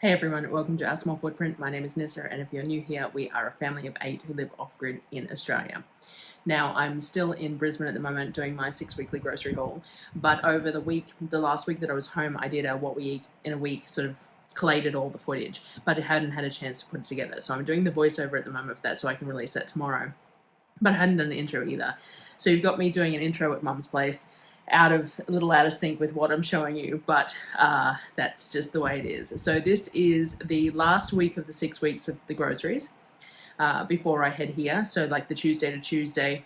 Hey everyone, welcome to Our Small Footprint. My name is Nyssa, and if you're new here, we are a family of 8 who live off-grid in Australia. Now, I'm still in Brisbane at the moment doing my 6-weekly grocery haul, but over the last week that I was home, I did a what we eat in a week, sort of collated all the footage, but I hadn't had a chance to put it together. So I'm doing the voiceover at the moment for that so I can release that tomorrow. But I hadn't done an intro either. So you've got me doing an intro at Mum's place, a little out of sync with what I'm showing you, but that's just the way it is. So this is the last week of the 6 weeks of the groceries before I head here. So like the Tuesday to Tuesday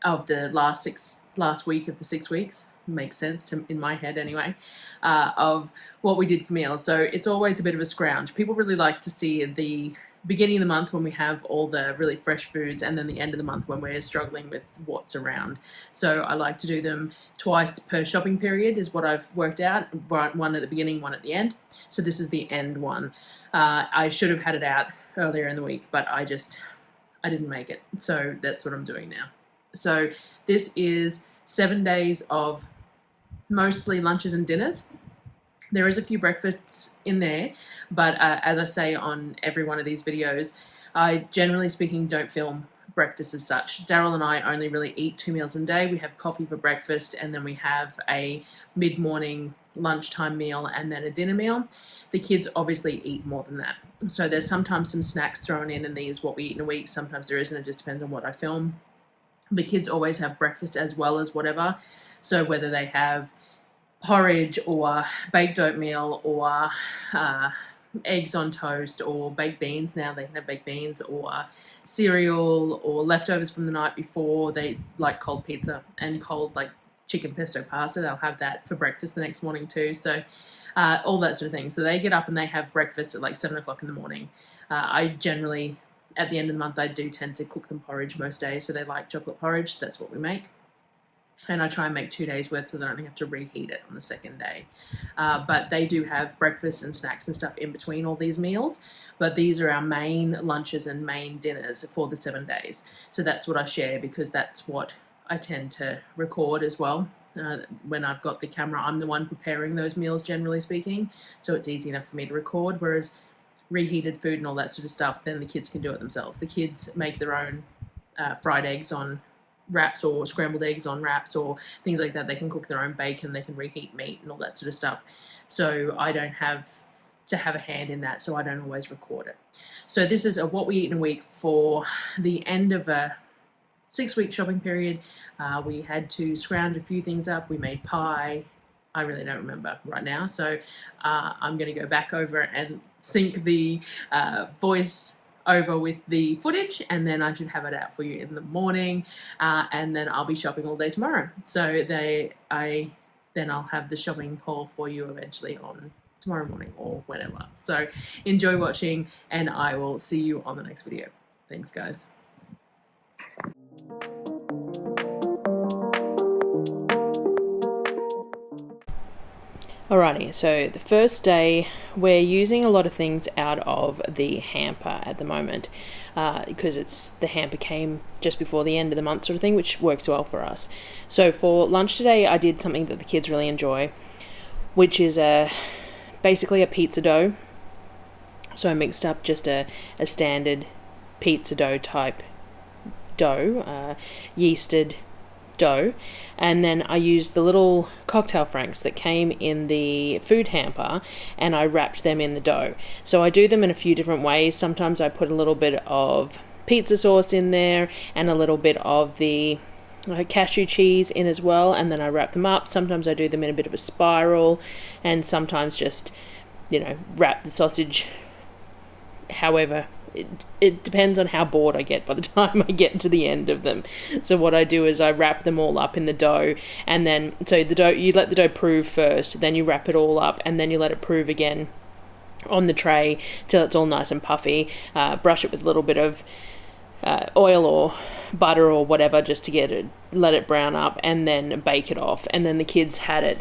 of the last week of the 6 weeks, makes sense in my head anyway, of what we did for meals. So it's always a bit of a scrounge. People really like to see the beginning of the month when we have all the really fresh foods, and then the end of the month when we're struggling with what's around. So I like to do them twice per shopping period is what I've worked out, one at the beginning, one at the end. So this is the end one. I should have had it out earlier in the week, but I didn't make it. So that's what I'm doing now. So this is 7 days of mostly lunches and dinners. There is a few breakfasts in there, but as I say on every one of these videos, I generally speaking don't film breakfast as such. Darryl and I only really eat 2 meals a day. We have coffee for breakfast, and then we have a mid-morning lunchtime meal and then a dinner meal. The kids obviously eat more than that. So there's sometimes some snacks thrown in these what we eat in a week. Sometimes there isn't. It just depends on what I film. The kids always have breakfast as well as whatever. So whether they have porridge or baked oatmeal or eggs on toast or baked beans, now they can have baked beans, or cereal or leftovers from the night before. They like cold pizza and cold like chicken pesto pasta. They'll have that for breakfast the next morning too. So all that sort of thing. So they get up and they have breakfast at like 7 o'clock in the morning. I generally, at the end of the month, I do tend to cook them porridge most days. So they like chocolate porridge. That's what we make. And I try and make 2 days worth so they don't have to reheat it on the second day. But they do have breakfast and snacks and stuff in between all these meals. But these are our main lunches and main dinners for the 7 days. So that's what I share because that's what I tend to record as well. When I've got the camera, I'm the one preparing those meals, generally speaking. So it's easy enough for me to record. Whereas reheated food and all that sort of stuff, then the kids can do it themselves. The kids make their own fried eggs on wraps or scrambled eggs on wraps or things like that. They can cook their own bacon, they can reheat meat and all that sort of stuff. So I don't have to have a hand in that, so I don't always record it. So this is what we eat in a week for the end of a 6-week shopping period. We had to scrounge a few things up. We made pie. I really don't remember right now, so I'm going to go back over and sync the voice over with the footage, and then I should have it out for you in the morning, and then I'll be shopping all day tomorrow. So then I'll have the shopping haul for you eventually on tomorrow morning or whenever. So enjoy watching, and I will see you on the next video. Thanks, guys. Alrighty, so the first day we're using a lot of things out of the hamper at the moment because the hamper came just before the end of the month sort of thing, which works well for us. So for lunch today I did something that the kids really enjoy, which is basically a pizza dough. So I mixed up just a standard pizza dough type dough, yeasted dough, and then I used the little cocktail franks that came in the food hamper and I wrapped them in the dough. So I do them in a few different ways. Sometimes I put a little bit of pizza sauce in there and a little bit of the cashew cheese in as well, and then I wrap them up. Sometimes I do them in a bit of a spiral, and sometimes just, wrap the sausage however. It depends on how bored I get by the time I get to the end of them. So what I do is I wrap them all up in the dough, and then so the dough, you let the dough prove first, then you wrap it all up, and then you let it prove again on the tray till it's all nice and puffy. Brush it with a little bit of oil or butter or whatever just to let it brown up, and then bake it off. And then the kids had it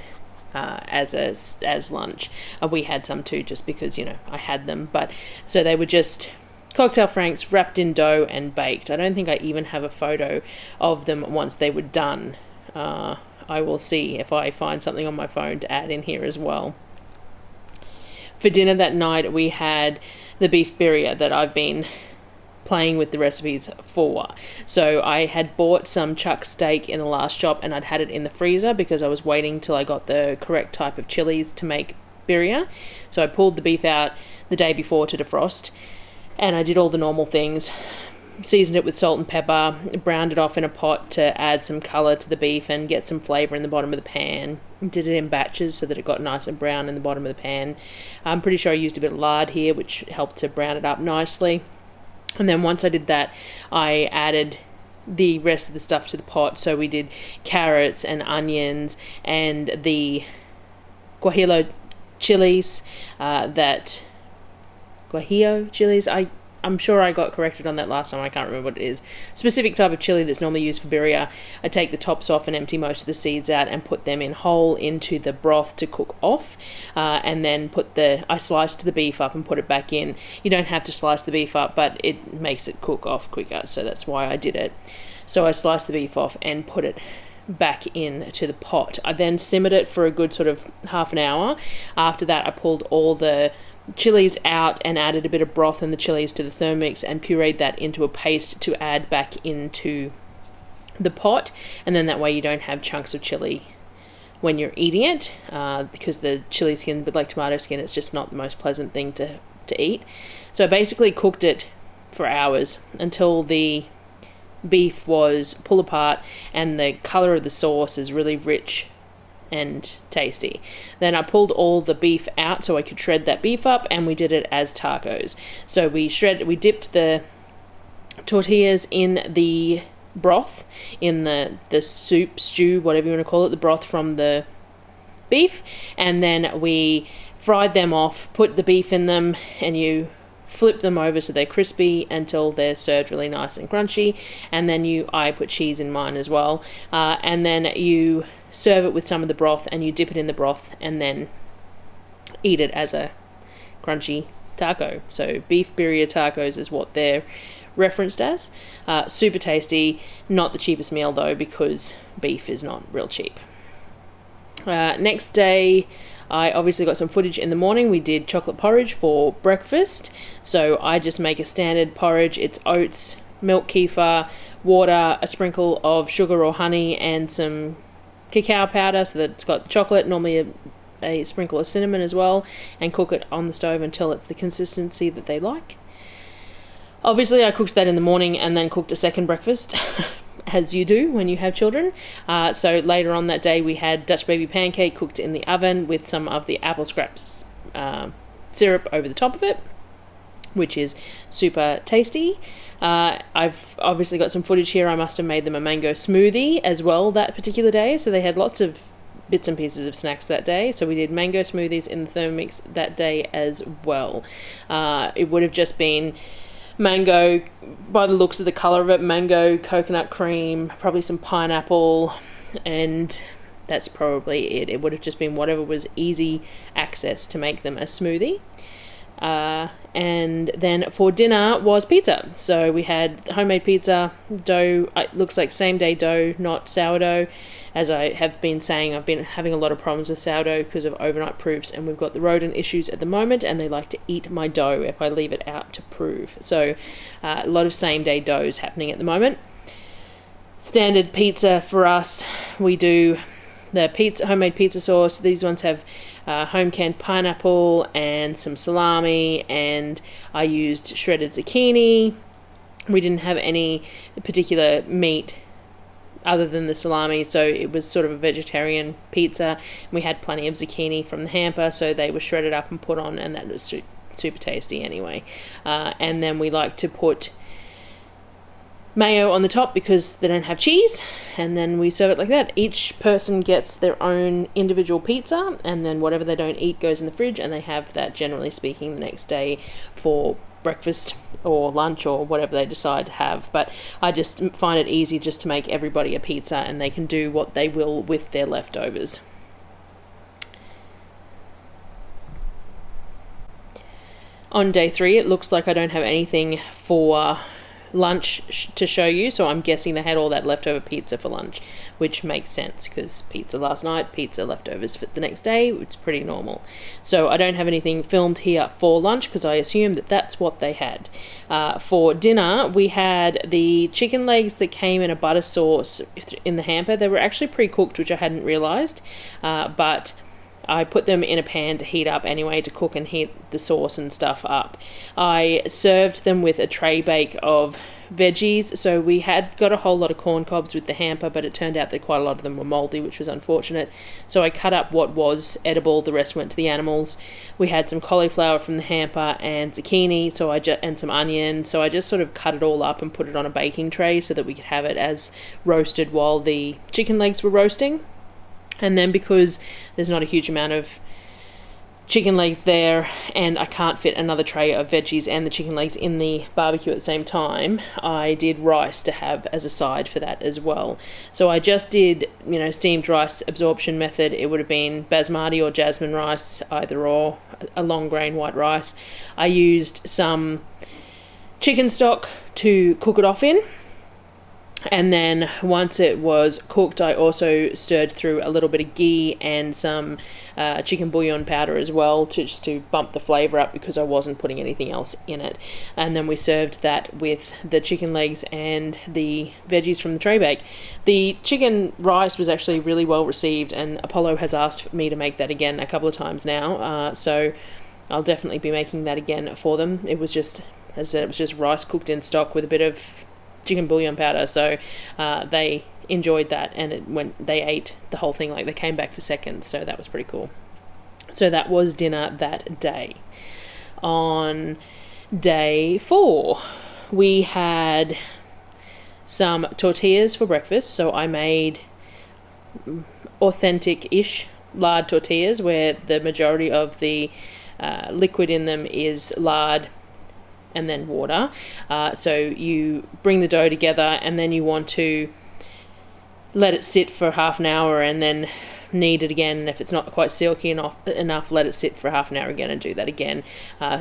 as lunch. We had some too, just because I had them. But so they were just cocktail franks wrapped in dough and baked. I don't think I even have a photo of them once they were done. I will see if I find something on my phone to add in here as well. For dinner that night, we had the beef birria that I've been playing with the recipes for. So I had bought some chuck steak in the last shop, and I'd had it in the freezer because I was waiting till I got the correct type of chilies to make birria. So I pulled the beef out the day before to defrost, and I did all the normal things. Seasoned it with salt and pepper, browned it off in a pot to add some colour to the beef and get some flavour in the bottom of the pan. Did it in batches so that it got nice and brown in the bottom of the pan. I'm pretty sure I used a bit of lard here, which helped to brown it up nicely. And then once I did that, I added the rest of the stuff to the pot. So we did carrots and onions and the guajillo chilies, guajillo chilies. I'm sure I got corrected on that last time. I can't remember what it is. Specific type of chili that's normally used for birria. I take the tops off and empty most of the seeds out and put them in whole into the broth to cook off. And then I sliced the beef up and put it back in. You don't have to slice the beef up, but it makes it cook off quicker. So that's why I did it. So I sliced the beef off and put it back into the pot. I then simmered it for a good sort of half an hour. After that, I pulled all the chilies out and added a bit of broth and the chilies to the Thermomix and pureed that into a paste to add back into the pot. And then that way you don't have chunks of chili when you're eating it, because the chili skin, but like tomato skin, it's just not the most pleasant thing to eat. So I basically cooked it for hours until the beef was pull apart and the color of the sauce is really rich and tasty. Then I pulled all the beef out so I could shred that beef up, and we did it as tacos. So we dipped the tortillas in the broth, in the soup, stew, whatever you want to call it, the broth from the beef, and then we fried them off, put the beef in them, and you flip them over so they're crispy until they're served really nice and crunchy. And then I put cheese in mine as well, and then you serve it with some of the broth, and you dip it in the broth and then eat it as a crunchy taco. So beef birria tacos is what they're referenced as. Super tasty. Not the cheapest meal though, because beef is not real cheap. Next day, I obviously got some footage in the morning. We did chocolate porridge for breakfast. So I just make a standard porridge. It's oats, milk kefir, water, a sprinkle of sugar or honey, and some cacao powder so that it's got chocolate, normally a sprinkle of cinnamon as well, and cook it on the stove until it's the consistency that they like. Obviously I cooked that in the morning and then cooked a second breakfast as you do when you have children. So later on that day we had Dutch baby pancake cooked in the oven with some of the apple scraps syrup over the top of it, which is super tasty. I've obviously got some footage here. I must have made them a mango smoothie as well that particular day, so they had lots of bits and pieces of snacks that day. So we did mango smoothies in the Thermomix that day as well. It would have just been mango, by the looks of the colour of it, mango, coconut cream, probably some pineapple, and that's probably it. It would have just been whatever was easy access to make them a smoothie. And then for dinner was pizza. So we had homemade pizza dough. It looks like same day dough, not sourdough. As I have been saying, I've been having a lot of problems with sourdough because of overnight proofs, and we've got the rodent issues at the moment, and they like to eat my dough if I leave it out to proof. So a lot of same day doughs happening at the moment. Standard pizza for us, we do the homemade pizza sauce. These ones have home canned pineapple and some salami, and I used shredded zucchini. We didn't have any particular meat other than the salami, so it was sort of a vegetarian pizza. We had plenty of zucchini from the hamper, so they were shredded up and put on, and that was super tasty anyway. And then we like to put mayo on the top because they don't have cheese, and then we serve it like that. Each person gets their own individual pizza, and then whatever they don't eat goes in the fridge, and they have that, generally speaking, the next day for breakfast or lunch or whatever they decide to have. But I just find it easy just to make everybody a pizza, and they can do what they will with their leftovers. On day 3, it looks like I don't have anything for lunch to show you, so I'm guessing they had all that leftover pizza for lunch, which makes sense because pizza last night, pizza leftovers for the next day. It's pretty normal. So I don't have anything filmed here for lunch because I assume that that's what they had. For dinner, we had the chicken legs that came in a butter sauce in the hamper. They were actually pre-cooked, which I hadn't realised, but I put them in a pan to heat up anyway, to cook and heat the sauce and stuff up. I served them with a tray bake of veggies. So we had got a whole lot of corn cobs with the hamper, but it turned out that quite a lot of them were mouldy, which was unfortunate. So I cut up what was edible, the rest went to the animals. We had some cauliflower from the hamper and zucchini, and some onion. So I just sort of cut it all up and put it on a baking tray so that we could have it as roasted while the chicken legs were roasting. And then because there's not a huge amount of chicken legs there and I can't fit another tray of veggies and the chicken legs in the barbecue at the same time, I did rice to have as a side for that as well. So I just did, steamed rice absorption method. It would have been basmati or jasmine rice, either or, a long grain white rice. I used some chicken stock to cook it off in. And then once it was cooked, I also stirred through a little bit of ghee and some chicken bouillon powder as well, just to bump the flavour up because I wasn't putting anything else in it. And then we served that with the chicken legs and the veggies from the tray bake. The chicken rice was actually really well received, and Apollo has asked me to make that again a couple of times now. So I'll definitely be making that again for them. It was just, as I said, it was just rice cooked in stock with a bit of chicken bouillon powder, so they enjoyed that, and they ate the whole thing, like they came back for seconds, so that was pretty cool. So that was dinner that day. On day 4, we had some tortillas for breakfast. So I made authentic-ish lard tortillas, where the majority of the liquid in them is lard and then water. So you bring the dough together, and then you want to let it sit for half an hour and then knead it again. And if it's not quite silky enough, let it sit for half an hour again and do that again,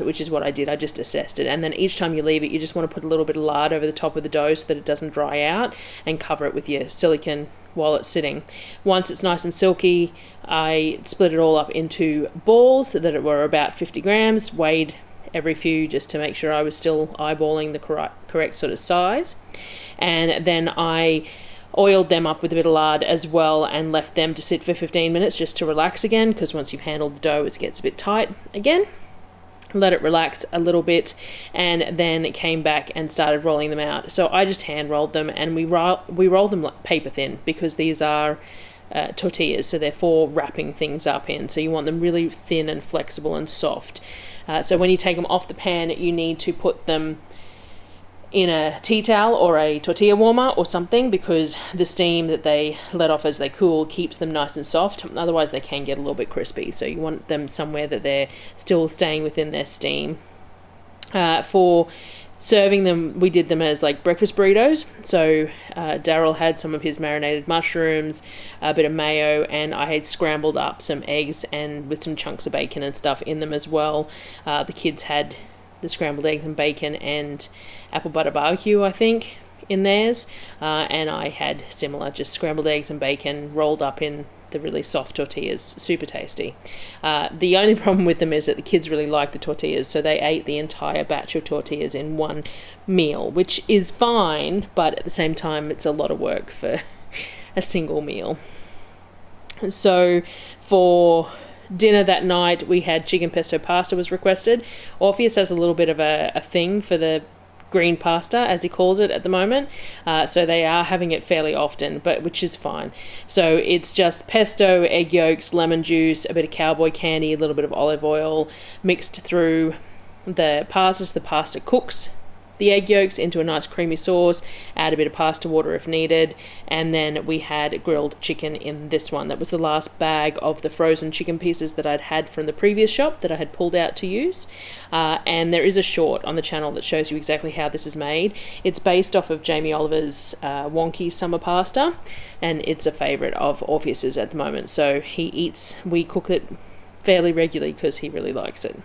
which is what I did. I just assessed it. And then each time you leave it, you just want to put a little bit of lard over the top of the dough so that it doesn't dry out, and cover it with your silicone while it's sitting. Once it's nice and silky, I split it all up into balls that were about 50 grams, weighed every few just to make sure I was still eyeballing the correct sort of size. And then I oiled them up with a bit of lard as well and left them to sit for 15 minutes just to relax again, because once you've handled the dough it gets a bit tight again. Let it relax a little bit, and then came back and started rolling them out. So I just hand rolled them, and we roll them like paper thin, because these are tortillas, so they're for wrapping things up in. So you want them really thin and flexible and soft. So when you take them off the pan, you need to put them in a tea towel or a tortilla warmer or something, because the steam that they let off as they cool keeps them nice and soft. Otherwise they can get a little bit crispy, so you want them somewhere that they're still staying within their steam. For serving them, we did them as like breakfast burritos. So Darryl had some of his marinated mushrooms, a bit of mayo, and I had scrambled up some eggs and with some chunks of bacon and stuff in them as well. The kids had the scrambled eggs and bacon and apple butter barbecue, I think, in theirs. And I had similar, just scrambled eggs and bacon rolled up in the really soft tortillas. Super tasty. The only problem with them is that the kids really like the tortillas, so they ate the entire batch of tortillas in one meal, which is fine, but at the same time it's a lot of work for a single meal. So for dinner that night, we had chicken pesto pasta was requested. Orpheus has a little bit of a thing for the green pasta, as he calls it at the moment, so they are having it fairly often, but which is fine. So it's just pesto, egg yolks, lemon juice, a bit of cowboy candy, a little bit of olive oil mixed through the pasta. So the pasta cooks the egg yolks into a nice creamy sauce, add a bit of pasta water if needed, and then we had grilled chicken in this one. That was the last bag of the frozen chicken pieces that I'd had from the previous shop that I had pulled out to use. And there is a short on the channel that shows you exactly how this is made. It's based off of Jamie Oliver's wonky summer pasta, and it's a favourite of Orpheus's at the moment. So we cook it fairly regularly because he really likes it.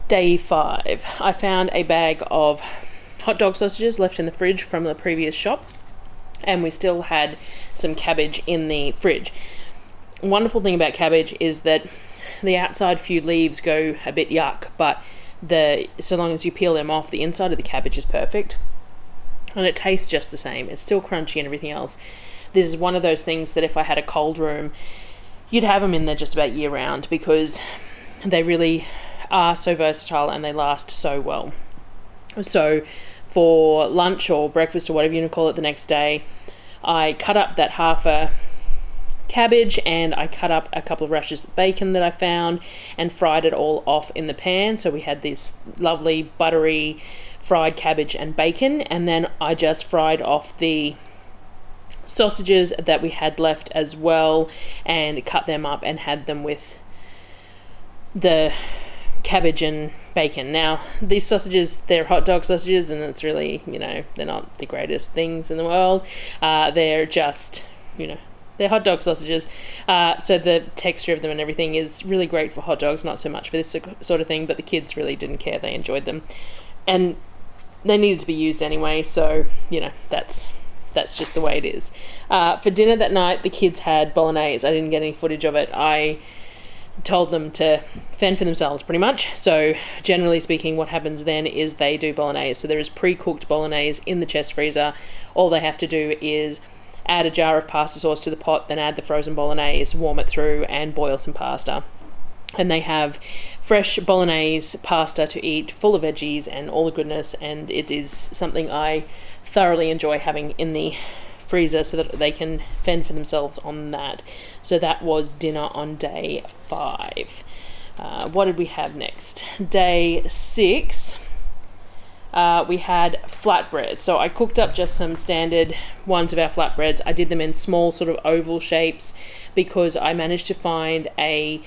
Day 5, I found a bag of hot dog sausages left in the fridge from the previous shop, and we still had some cabbage in the fridge. Wonderful thing about cabbage is that the outside few leaves go a bit yuck, but so long as you peel them off, the inside of the cabbage is perfect, and it tastes just the same. It's still crunchy and everything else. This is one of those things that if I had a cold room, you'd have them in there just about year round, because they really are so versatile and they last so well. So for lunch or breakfast or whatever you want to call it the next day, I cut up that half a cabbage and I cut up a couple of rashers of bacon that I found and fried it all off in the pan. So we had this lovely buttery fried cabbage and bacon, and then I just fried off the sausages that we had left as well and cut them up and had them with the cabbage and bacon. Now, these sausages, they're hot dog sausages, and it's really, they're not the greatest things in the world. They're just, they're hot dog sausages. So the texture of them and everything is really great for hot dogs, not so much for this sort of thing, but the kids really didn't care. They enjoyed them. And they needed to be used anyway, so, that's just the way it is. For dinner that night, the kids had bolognese. I didn't get any footage of it. I told them to fend for themselves pretty much. So generally speaking, what happens then is they do bolognese. So there is pre-cooked bolognese in the chest freezer. All they have to do is add a jar of pasta sauce to the pot, then add the frozen bolognese, warm it through, and boil some pasta. And they have fresh bolognese pasta to eat, full of veggies and all the goodness, and it is something I thoroughly enjoy having in the freezer so that they can fend for themselves on that. So that was dinner on day 5. What did we have next? Day 6, we had flatbread. So I cooked up just some standard ones of our flatbreads. I did them in small sort of oval shapes because I managed to find a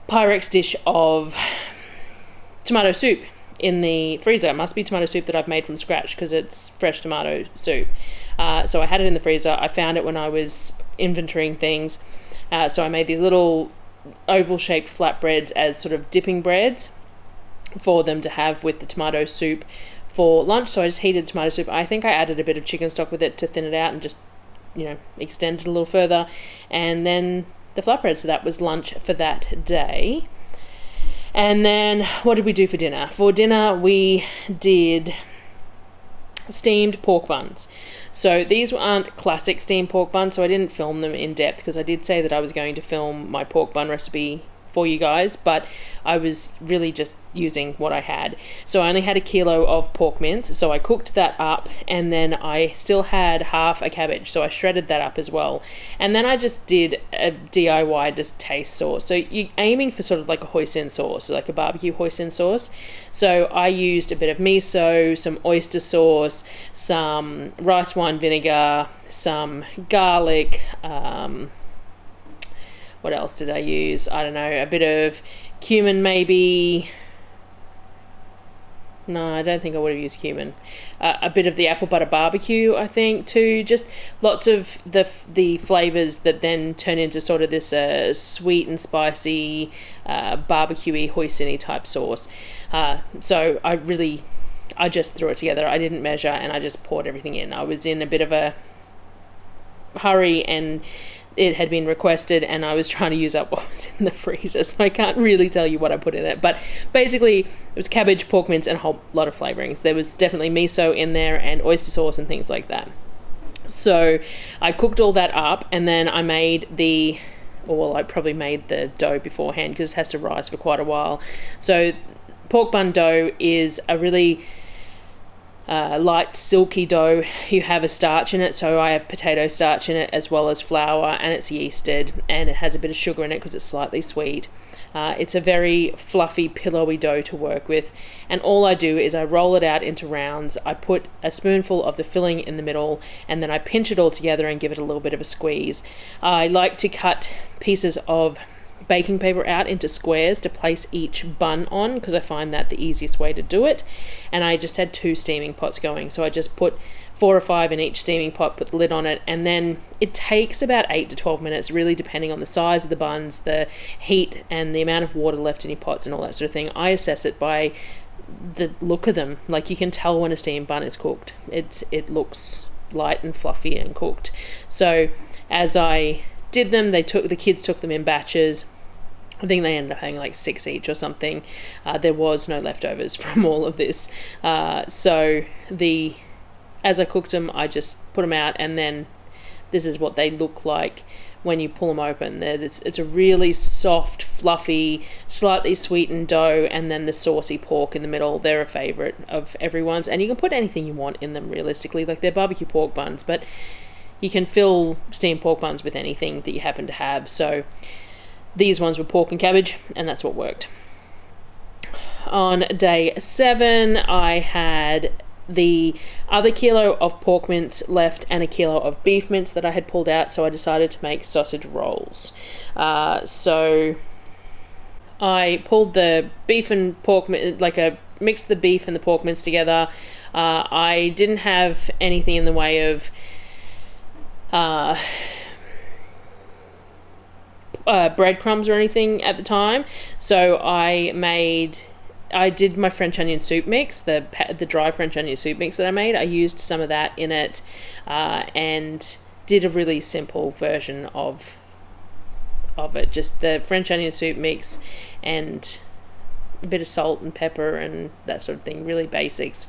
Pyrex dish of tomato soup in the freezer. It must be tomato soup that I've made from scratch because it's fresh tomato soup. So I had it in the freezer. I found it when I was inventorying things. So I made these little oval-shaped flatbreads as sort of dipping breads for them to have with the tomato soup for lunch. So I just heated tomato soup. I think I added a bit of chicken stock with it to thin it out and just, extend it a little further. And then the flatbread. So that was lunch for that day. And then what did we do for dinner? For dinner, we did steamed pork buns. So these aren't classic steamed pork buns, so I didn't film them in depth because I did say that I was going to film my pork bun recipe for you guys, but I was really just using what I had. So I only had 1 kilo of pork mince, so I cooked that up, and then I still had half a cabbage, so I shredded that up as well. And then I just did a DIY just taste sauce. So you're aiming for sort of like a hoisin sauce, like a barbecue hoisin sauce. So I used a bit of miso, some oyster sauce, some rice wine vinegar, some garlic, what else did I use? I don't know, a bit of cumin maybe. No, I don't think I would have used cumin. A bit of the apple butter barbecue, I think, too. Just lots of the flavours that then turn into sort of this sweet and spicy, barbecue-y, hoisin-y type sauce. So I just threw it together. I didn't measure, and I just poured everything in. I was in a bit of a hurry, and it had been requested, and I was trying to use up what was in the freezer, so I can't really tell you what I put in it. But basically, it was cabbage, pork mince, and a whole lot of flavourings. There was definitely miso in there and oyster sauce and things like that. So I cooked all that up, and then I made I probably made the dough beforehand because it has to rise for quite a while. So pork bun dough is a really light silky dough. You have a starch in it, so I have potato starch in it as well as flour, and it's yeasted, and it has a bit of sugar in it because it's slightly sweet. It's a very fluffy, pillowy dough to work with, and all I do is I roll it out into rounds. I put a spoonful of the filling in the middle, and then I pinch it all together and give it a little bit of a squeeze. I like to cut pieces of baking paper out into squares to place each bun on because I find that the easiest way to do it. And I just had 2 steaming pots going, so I just put 4 or 5 in each steaming pot, put the lid on it, and then it takes about 8 to 12 minutes, really depending on the size of the buns, the heat, and the amount of water left in your pots and all that sort of thing. I assess it by the look of them. Like, you can tell when a steamed bun is cooked. It looks light and fluffy and cooked. So as I did them, the kids took them in batches. I think they ended up having like 6 each or something. There was no leftovers from all of this. So as I cooked them, I just put them out, and then this is what they look like when you pull them open. It's a really soft, fluffy, slightly sweetened dough, and then the saucy pork in the middle. They're a favourite of everyone's, and you can put anything you want in them realistically. Like, they're barbecue pork buns, but you can fill steamed pork buns with anything that you happen to have. So these ones were pork and cabbage, and that's what worked. On day 7, I had the other kilo of pork mince left and a kilo of beef mince that I had pulled out, so I decided to make sausage rolls. So I pulled the beef and pork, mixed the beef and the pork mince together. I didn't have anything in the way of breadcrumbs or anything at the time, so I did my French onion soup mix, the dry French onion soup mix that I made. I used some of that in it, and did a really simple version of it, just the French onion soup mix and a bit of salt and pepper and that sort of thing, really basics.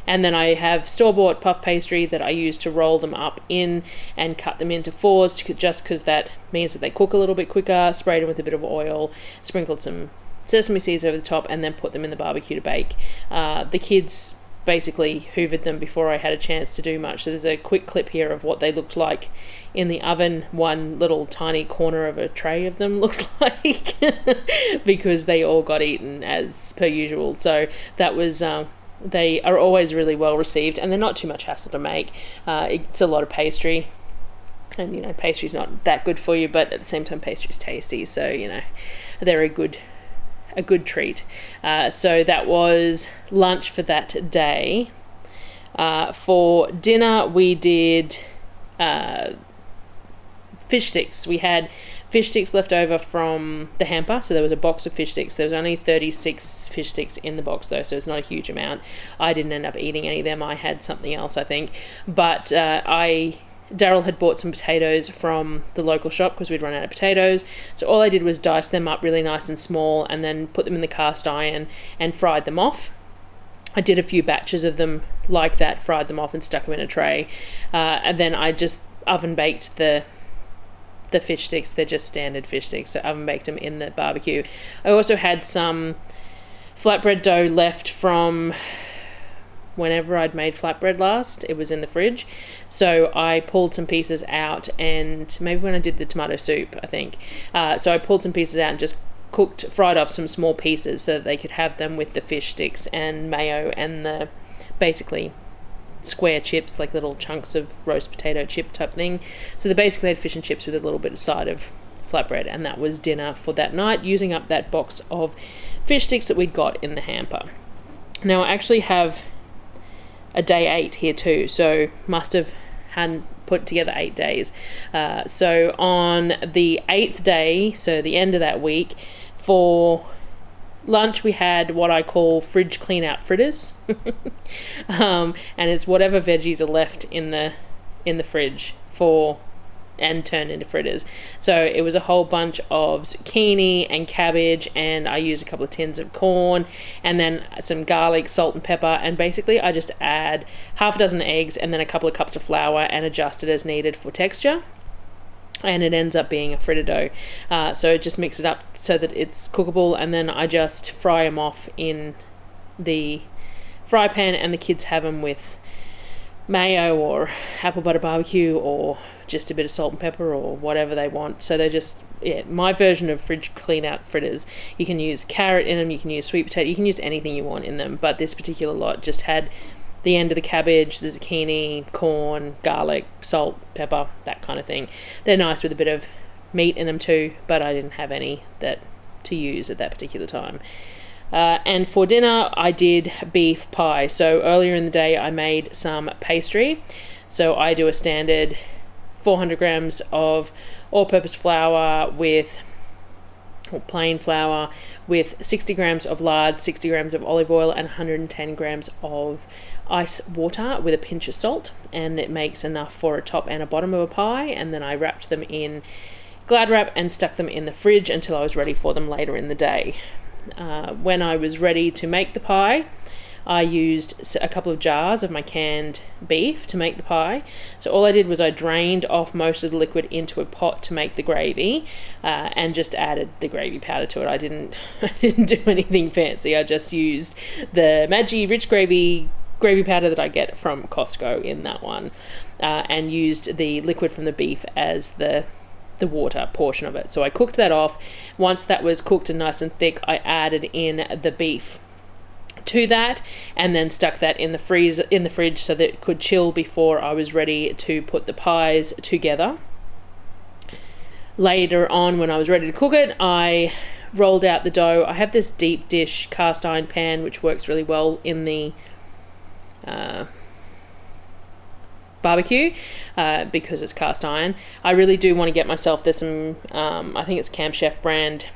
And then I have store-bought puff pastry that I use to roll them up in and cut them into 4s, just because that means that they cook a little bit quicker. Sprayed them with a bit of oil, sprinkled some sesame seeds over the top, and then put them in the barbecue to bake. The kids basically hoovered them before I had a chance to do much. So there's a quick clip here of what they looked like in the oven. One little tiny corner of a tray of them looked like, because they all got eaten as per usual. So that was... they are always really well received, and they're not too much hassle to make. It's a lot of pastry, and pastry's not that good for you, but at the same time pastry's tasty, so they're a good treat. So that was lunch for that day. For dinner we did fish sticks. We had fish sticks left over from the hamper, so there was a box of fish sticks. There was only 36 fish sticks in the box though, so it's not a huge amount. I didn't end up eating any of them. I had something else, I think, but Darryl had bought some potatoes from the local shop because we'd run out of potatoes, so all I did was dice them up really nice and small and then put them in the cast iron and fried them off. I did a few batches of them like that, fried them off and stuck them in a tray, and then I just oven baked the fish sticks. They're just standard fish sticks, so oven baked them in the barbecue. I also had some flatbread dough left from whenever I'd made flatbread last. It was in the fridge, so I pulled some pieces out, and maybe when I did the tomato soup, I think, so I pulled some pieces out and just fried off some small pieces so that they could have them with the fish sticks and mayo and the basically square chips, like little chunks of roast potato chip type thing. So they basically had fish and chips with a little bit of side of flatbread, and that was dinner for that night, using up that box of fish sticks that we'd got in the hamper. Now I actually have a day 8 here too, so must have had put together 8 days. So on the 8th day, so the end of that week, for lunch we had what I call fridge clean out fritters, and it's whatever veggies are left in the fridge and turned into fritters. So it was a whole bunch of zucchini and cabbage, and I used a couple of tins of corn, and then some garlic, salt and pepper, and basically I just add half a dozen eggs and then a couple of cups of flour and adjust it as needed for texture. And it ends up being a fritter dough. So just mix it up so that it's cookable, and then I just fry them off in the fry pan, and the kids have them with mayo or apple butter barbecue or just a bit of salt and pepper or whatever they want. So they're just, my version of fridge clean out fritters. You can use carrot in them, you can use sweet potato, you can use anything you want in them, but this particular lot just had the end of the cabbage, the zucchini, corn, garlic, salt, pepper, that kind of thing. They're nice with a bit of meat in them too, but I didn't have any to use at that particular time. And for dinner, I did beef pie. So earlier in the day, I made some pastry. So I do a standard 400 grams of all-purpose flour with or plain flour with 60 grams of lard, 60 grams of olive oil, and 110 grams of ice water with a pinch of salt, and it makes enough for a top and a bottom of a pie. And then I wrapped them in Glad wrap and stuck them in the fridge until I was ready for them later in the day. When I was ready to make the pie, I used a couple of jars of my canned beef to make the pie. So all I did was I drained off most of the liquid into a pot to make the gravy, and just added the gravy powder to it. I didn't do anything fancy. I just used the Maggi rich gravy powder that I get from Costco in that one, and used the liquid from the beef as the water portion of it. So I cooked that off. Once that was cooked and nice and thick, I added in the beef to that, and then stuck that in the fridge so that it could chill before I was ready to put the pies together. Later on, when I was ready to cook it, I rolled out the dough. I have this deep dish cast iron pan which works really well in the barbecue, because it's cast iron. I really do want to get myself, there's some I think it's Camp Chef brand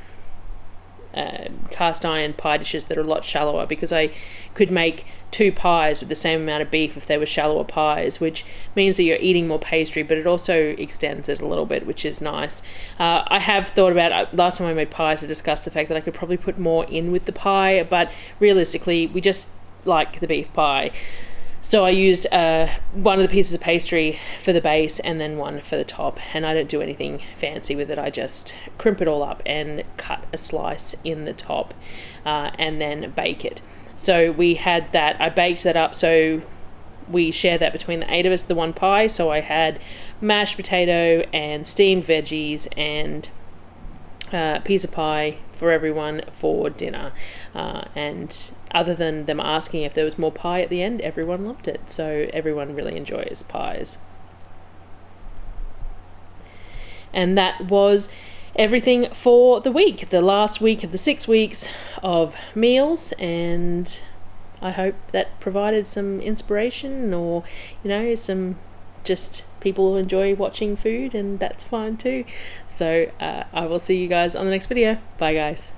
cast iron pie dishes that are a lot shallower, because I could make 2 pies with the same amount of beef if they were shallower pies, which means that you're eating more pastry, but it also extends it a little bit, which is nice. I have thought about, last time I made pies, I discussed the fact that I could probably put more in with the pie, but realistically we just like the beef pie. So I used one of the pieces of pastry for the base and then one for the top, and I don't do anything fancy with it. I just crimp it all up and cut a slice in the top, and then bake it. So we had that, I baked that up, so we shared that between the 8 of us, the one pie. So I had mashed potato and steamed veggies and piece of pie for everyone for dinner, and other than them asking if there was more pie at the end, everyone loved it. So everyone really enjoys pies. And that was everything for the week, the last week of the 6 weeks of meals, and I hope that provided some inspiration, or some just people who enjoy watching food, and that's fine too. So I will see you guys on the next video. Bye guys.